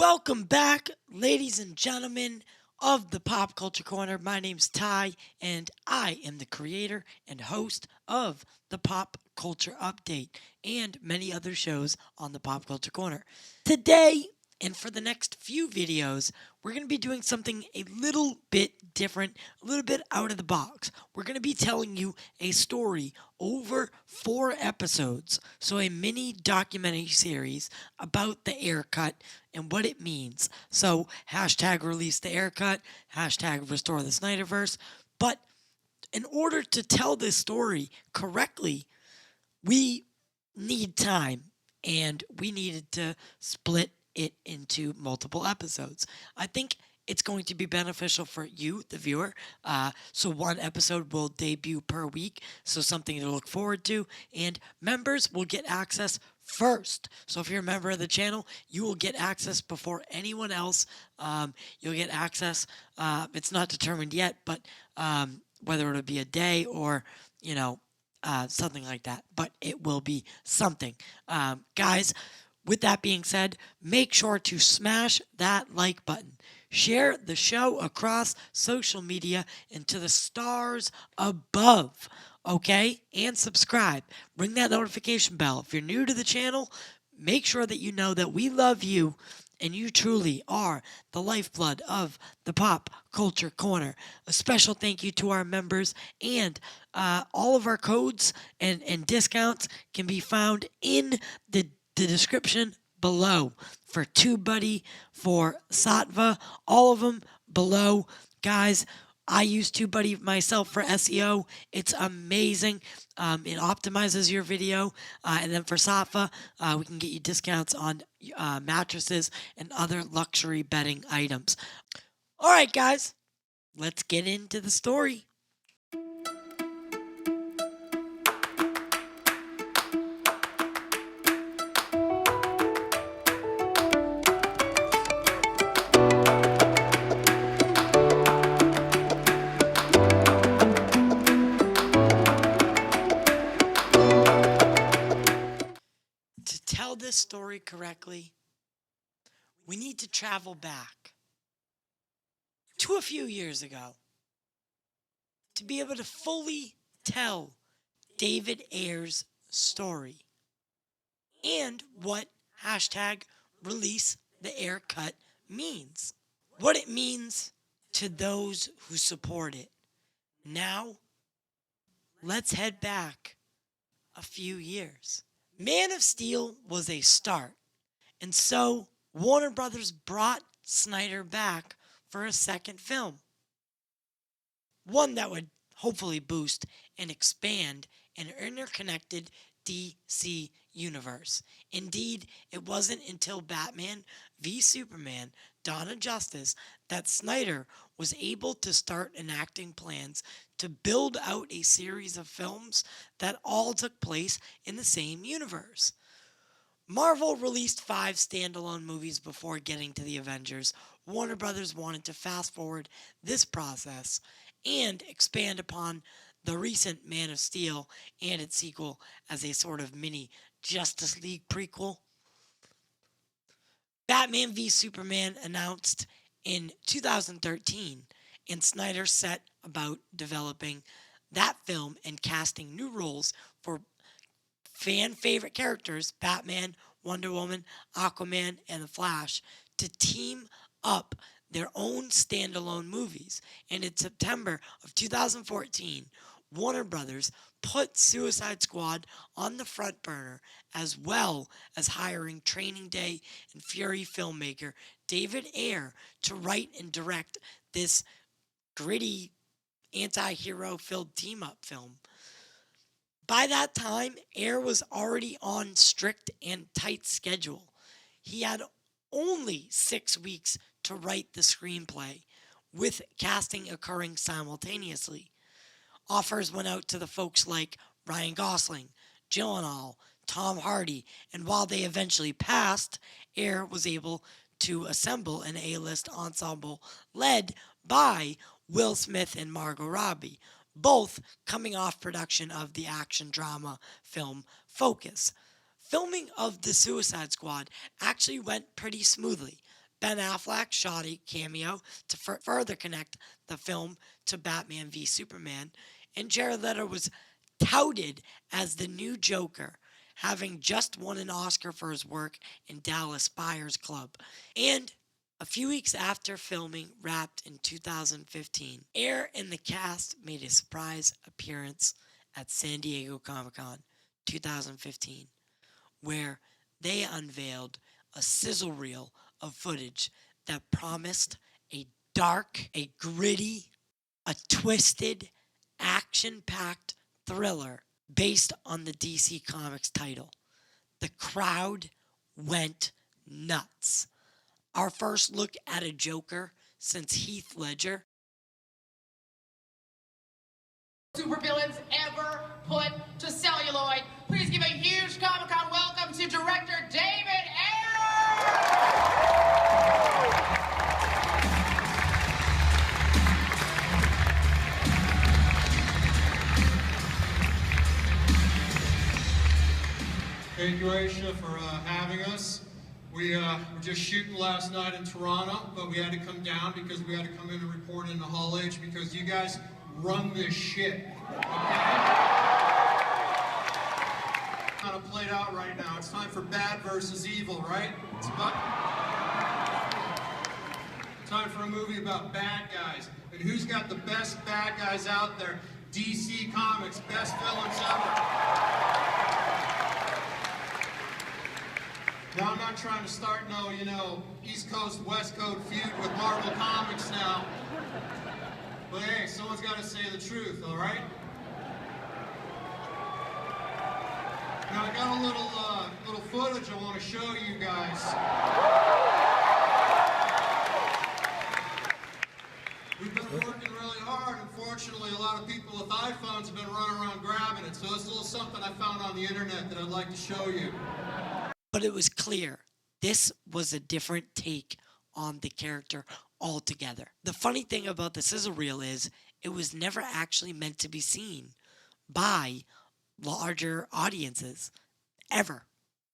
Welcome back, ladies and gentlemen of the Pop Culture Corner. My name's Ty, and I am the creator and host of the Pop Culture Update and many other shows on the Pop Culture Corner. Today, and for the next few videos, we're going to be doing something a little bit different, a little bit out of the box. We're going to be telling you a story over 4 episodes, so a mini documentary series about the Ayer-cut and what it means. So, hashtag release the Ayercut, hashtag restore the Snyderverse. But in order to tell this story correctly, we need time and we needed to split it into multiple episodes. I think it's going to be beneficial for you, the viewer. So one episode will debut per week, so something to look forward to. And members will get access first. So if you're a member of the channel, you will get access before anyone else. You'll get access. It's not determined yet, but whether it'll be a day or, something like that. But it will be something. Guys, with that being said, make sure to smash that like button. Share the show across social media and to the stars above, okay? And subscribe. Ring that notification bell. If you're new to the channel, make sure that you know that we love you and you truly are the lifeblood of the Pop Culture Corner. A special thank you to our members, and all of our codes and discounts can be found in the description below. For TubeBuddy, for Satva, all of them below. Guys, I use TubeBuddy myself for SEO. It's amazing. It optimizes your video. And then for Satva, we can get you discounts on mattresses and other luxury bedding items. All right, guys, let's get into the story. To tell this story correctly, we need to travel back to a few years ago to be able to fully tell David Ayer's story and what hashtag release the Ayercut means, what it means to those who support it. Now, let's head back a few years. Man of Steel was a start, and so Warner Brothers brought Snyder back for a second film. One that would hopefully boost and expand an interconnected DC universe. Indeed, it wasn't until Batman v Superman: Dawn of Justice that Snyder was able to start enacting plans to build out a series of films that all took place in the same universe. Marvel released 5 standalone movies before getting to the Avengers. Warner Brothers wanted to fast forward this process and expand upon the recent Man of Steel and its sequel as a sort of mini Justice League prequel. Batman v Superman announced in 2013, and Snyder set about developing that film and casting new roles for fan favorite characters, Batman, Wonder Woman, Aquaman, and The Flash, to team up their own standalone movies. And in September of 2014, Warner Brothers put Suicide Squad on the front burner, as well as hiring Training Day and Fury filmmaker David Ayer to write and direct this gritty, anti-hero filled team-up film. By that time, Ayer was already on strict and tight schedule. He had only 6 weeks to write the screenplay, with casting occurring simultaneously. Offers went out to the folks like Ryan Gosling, Gyllenhaal, Tom Hardy, and while they eventually passed, Ayer was able to assemble an A-list ensemble led by Will Smith and Margot Robbie, both coming off production of the action drama film Focus. Filming of The Suicide Squad actually went pretty smoothly. Ben Affleck shot a cameo to further connect the film to Batman v Superman, and Jared Leto was touted as the new Joker, having just won an Oscar for his work in Dallas Buyers Club. And a few weeks after filming wrapped in 2015, Ayer and the cast made a surprise appearance at San Diego Comic-Con 2015, where they unveiled a sizzle reel of footage that promised a dark, a gritty, a twisted, action-packed thriller based on the DC Comics title. The crowd went nuts. Our first look at a Joker since Heath Ledger. Supervillains ever put to celluloid. Please give a huge Comic-Con welcome to director David Ayer! Thank you, Aisha, for having us. We were just shooting last night in Toronto, but we had to come down because we had to come in and report in the Hall H because you guys run this shit. Okay? Kind of played out right now. It's time for bad versus evil, right? It's about time for a movie about bad guys. And who's got the best bad guys out there? DC Comics, best villains ever. Now, I'm not trying to start no, East Coast, West Coast feud with Marvel Comics now. But hey, someone's got to say the truth, all right? Now, I got a little footage I want to show you guys. We've been working really hard. Unfortunately, a lot of people with iPhones have been running around grabbing it. So it's a little something I found on the internet that I'd like to show you. But it was clear this was a different take on the character altogether. The funny thing about the sizzle reel is it was never actually meant to be seen by larger audiences, ever,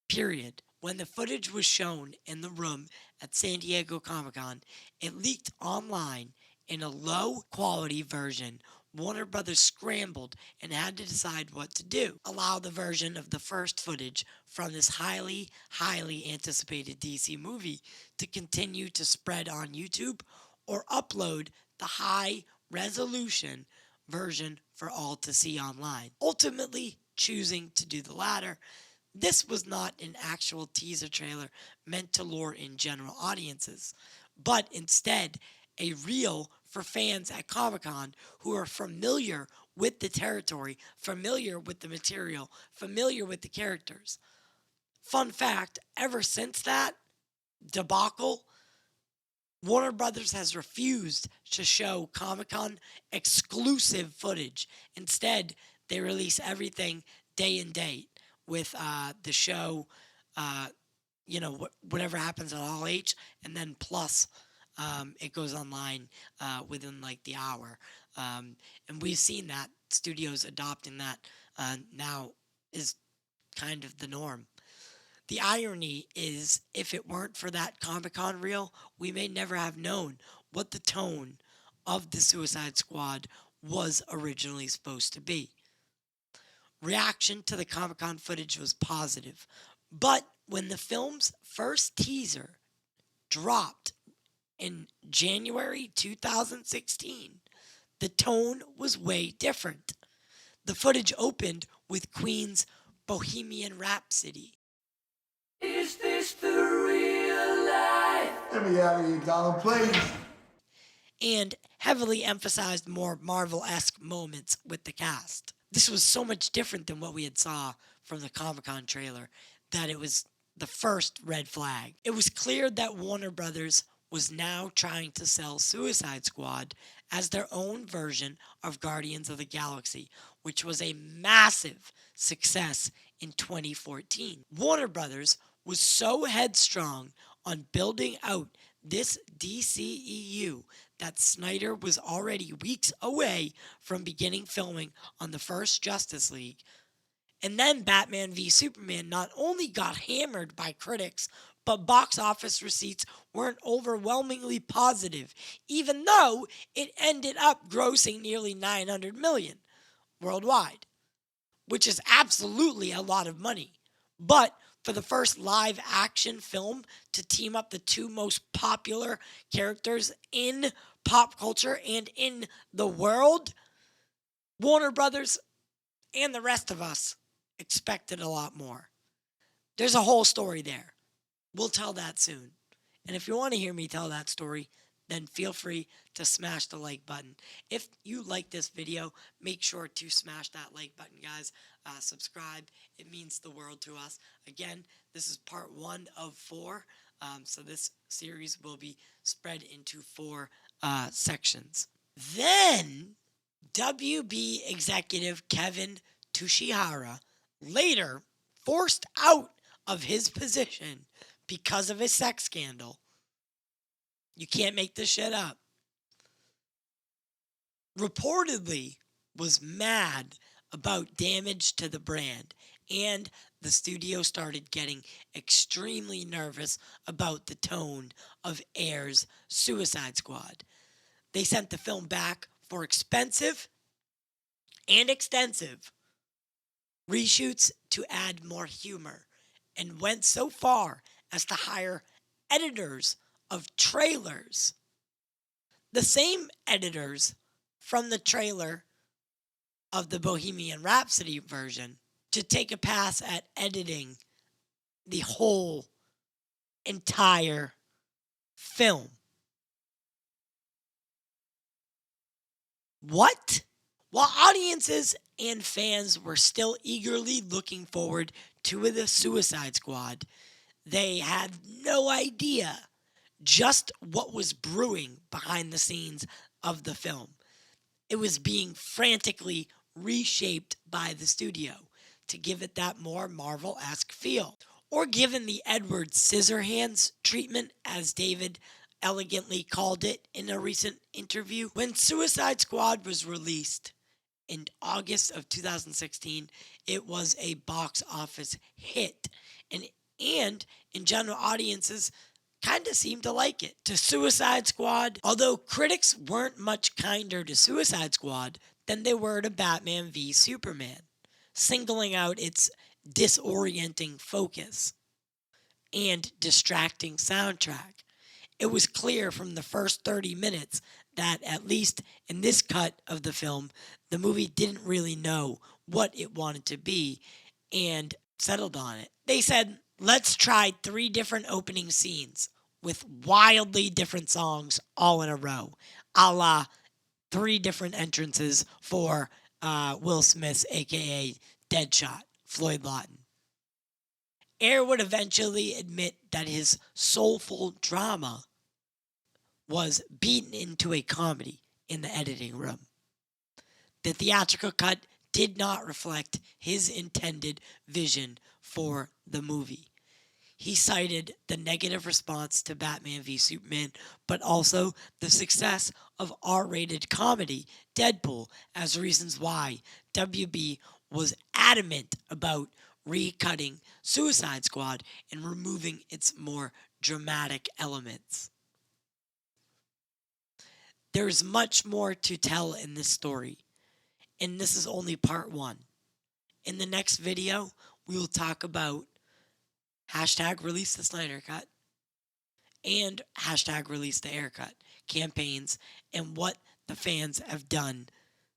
period. When the footage was shown in the room at San Diego Comic-Con, it leaked online in a low-quality version. Warner Brothers scrambled and had to decide what to do. Allow the version of the first footage from this highly, highly anticipated DC movie to continue to spread on YouTube, or upload the high-resolution version for all to see online. Ultimately, choosing to do the latter. This was not an actual teaser trailer meant to lure in general audiences, but instead a reel for fans at Comic-Con who are familiar with the territory, familiar with the material, familiar with the characters. Fun fact, ever since that debacle, Warner Brothers has refused to show Comic-Con exclusive footage. Instead, they release everything day and date with the show, whatever happens at Hall H, and then plus it goes online within like the hour. And we've seen that studios adopting that now is kind of the norm. The irony is, if it weren't for that Comic-Con reel, we may never have known what the tone of the Suicide Squad was originally supposed to be. Reaction to the Comic-Con footage was positive, but when the film's first teaser dropped in January 2016, the tone was way different. The footage opened with Queen's Bohemian Rhapsody. Is this the real life? Let me out of here, Donald, please. And heavily emphasized more Marvel-esque moments with the cast. This was so much different than what we had saw from the Comic-Con trailer that it was the first red flag. It was clear that Warner Brothers was now trying to sell Suicide Squad as their own version of Guardians of the Galaxy, which was a massive success in 2014. Warner Brothers was so headstrong on building out this DCEU that Snyder was already weeks away from beginning filming on the first Justice League. And then Batman v Superman not only got hammered by critics, but box office receipts weren't overwhelmingly positive, even though it ended up grossing nearly $900 million worldwide, which is absolutely a lot of money. But for the first live action film to team up the two most popular characters in pop culture and in the world, Warner Brothers and the rest of us expected a lot more. There's a whole story there. We'll tell that soon. And if you want to hear me tell that story, then feel free to smash the like button. If you like this video, make sure to smash that like button, guys. Subscribe. It means the world to us. Again, this is part 1 of 4. So this series will be spread into 4 sections. Then, WB executive Kevin Tushihara, later forced out of his position because of his sex scandal. You can't make this shit up. Reportedly was mad about damage to the brand, and the studio started getting extremely nervous about the tone of Ayer's Suicide Squad. They sent the film back for expensive and extensive reshoots to add more humor, and went so far as to hire editors of trailers. The same editors from the trailer of the Bohemian Rhapsody version to take a pass at editing the whole entire film. What? While audiences and fans were still eagerly looking forward to the Suicide Squad, they had no idea just what was brewing behind the scenes of the film. It was being frantically reshaped by the studio to give it that more Marvel-esque feel. Or given the Edward Scissorhands treatment, as David elegantly called it in a recent interview. When Suicide Squad was released in August of 2016, it was a box office hit. And in general, audiences kind of seemed to like it. To Suicide Squad, although critics weren't much kinder to Suicide Squad than they were to Batman v Superman, singling out its disorienting focus and distracting soundtrack. It was clear from the first 30 minutes that, at least in this cut of the film, the movie didn't really know what it wanted to be and settled on it. They said, let's try 3 different opening scenes with wildly different songs all in a row, a la 3 different entrances for Will Smith's aka Deadshot, Floyd Lawton. Ayer would eventually admit that his soulful drama was beaten into a comedy in the editing room. The theatrical cut did not reflect his intended vision for the movie. He cited the negative response to Batman v Superman, but also the success of R-rated comedy Deadpool as reasons why WB was adamant about recutting Suicide Squad and removing its more dramatic elements. There's much more to tell in this story, and this is only part 1. In the next video, we will talk about hashtag release the Snyder cut and hashtag release the Ayercut campaigns and what the fans have done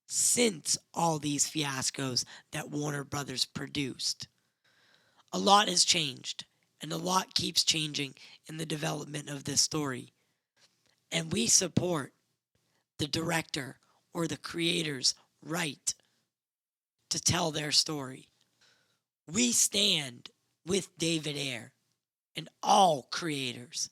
since all these fiascos that Warner Brothers produced. A lot has changed, and a lot keeps changing in the development of this story. And we support the director or the creator's right to tell their story. We stand with David Ayer and all creators.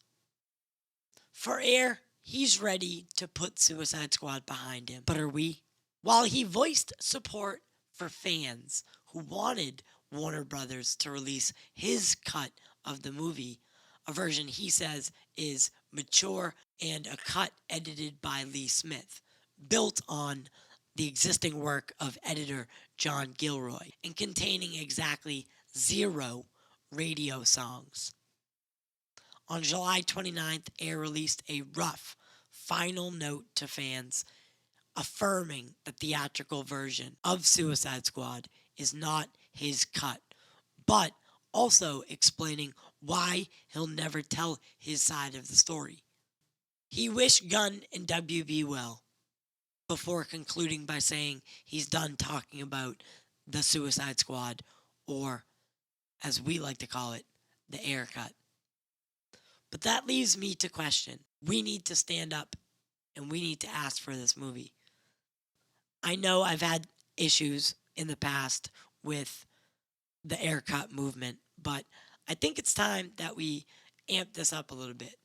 For Ayer, he's ready to put Suicide Squad behind him. But are we? While he voiced support for fans who wanted Warner Brothers to release his cut of the movie, a version he says is mature and a cut edited by Lee Smith, built on the existing work of editor John Gilroy and containing exactly 0 radio songs. On July 29th, Ayer released a rough final note to fans affirming the theatrical version of Suicide Squad is not his cut, but also explaining why he'll never tell his side of the story. He wished Gunn and WB well before concluding by saying he's done talking about the Suicide Squad, or as we like to call it, the Ayer-cut. But that leaves me to question. We need to stand up and we need to ask for this movie. I know I've had issues in the past with the Ayer-cut movement, but I think it's time that we amp this up a little bit.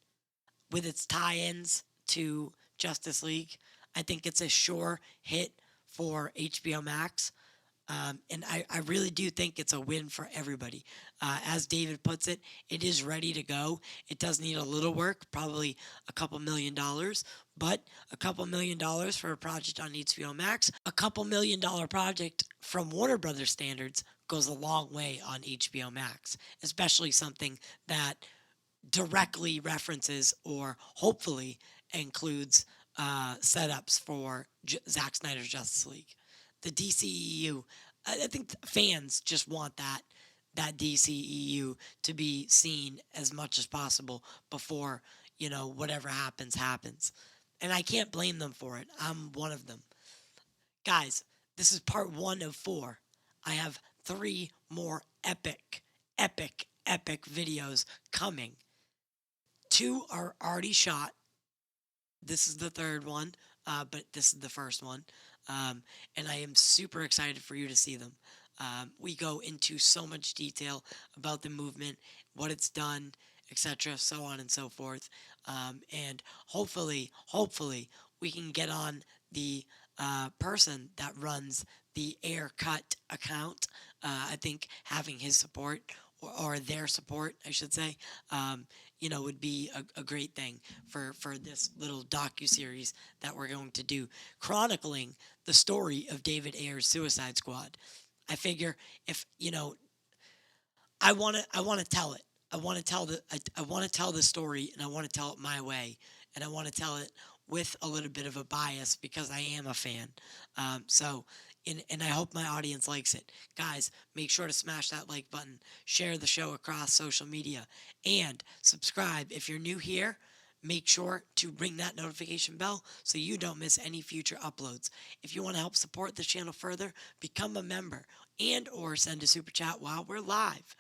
With its tie-ins to Justice League, I think it's a sure hit for HBO Max. And I really do think it's a win for everybody. As David puts it, it is ready to go. It does need a little work, probably a couple $1 million, but a couple $1 million for a project on HBO Max, a couple $1 million project from Warner Brothers standards goes a long way on HBO Max, especially something that directly references or hopefully includes setups for Zack Snyder's Justice League. The DCEU, I think fans just want that DCEU to be seen as much as possible before, whatever happens. And I can't blame them for it. I'm one of them. Guys, this is part 1 of 4. I have 3 more epic videos coming. 2 are already shot. This is the 3rd one, but this is the first one. And I am super excited for you to see them. We go into so much detail about the movement, what it's done, etc., so on and so forth. And hopefully, we can get on the person that runs the Ayer-cut account. I think having his support, or their support, I should say, would be a great thing for this little docu-series that we're going to do, chronicling the story of David Ayer's Suicide Squad. I figure if, I want to tell it. I want to tell the story, and I want to tell it my way, and I want to tell it with a little bit of a bias because I am a fan. And I hope my audience likes it. Guys, make sure to smash that like button, share the show across social media, and subscribe. If you're new here, make sure to ring that notification bell so you don't miss any future uploads. If you want to help support the channel further, become a member and or send a super chat while we're live.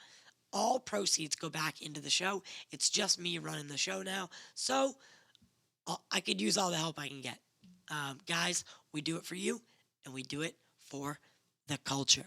All proceeds go back into the show. It's just me running the show now, so I could use all the help I can get. Guys, we do it for you, and we do it for the culture.